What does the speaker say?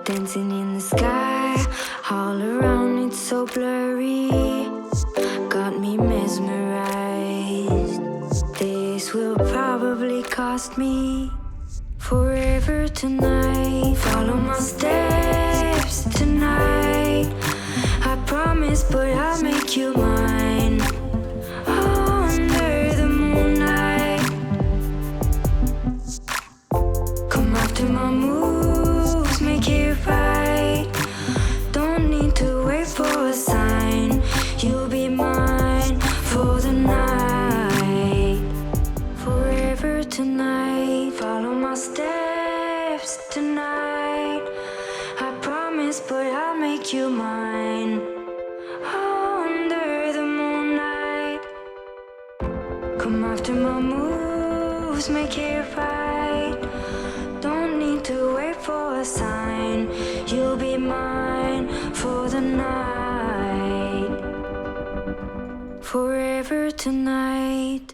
dancing in the sky, all around it's so blurry, got me mesmerized. This will probably cost me forever tonight. Follow my steps tonight, I promise, but I'll make you mine. Under the moonlight, come after my moves, make it right. Don't need to wait for a sign. You'll be mine for the night, forever tonight. Follow my steps tonight, I promise, but I'll make you mine. Under the moonlight, come after my moves, make it right. Don't need to wait for a sign. You'll be mine for the night, forever tonight.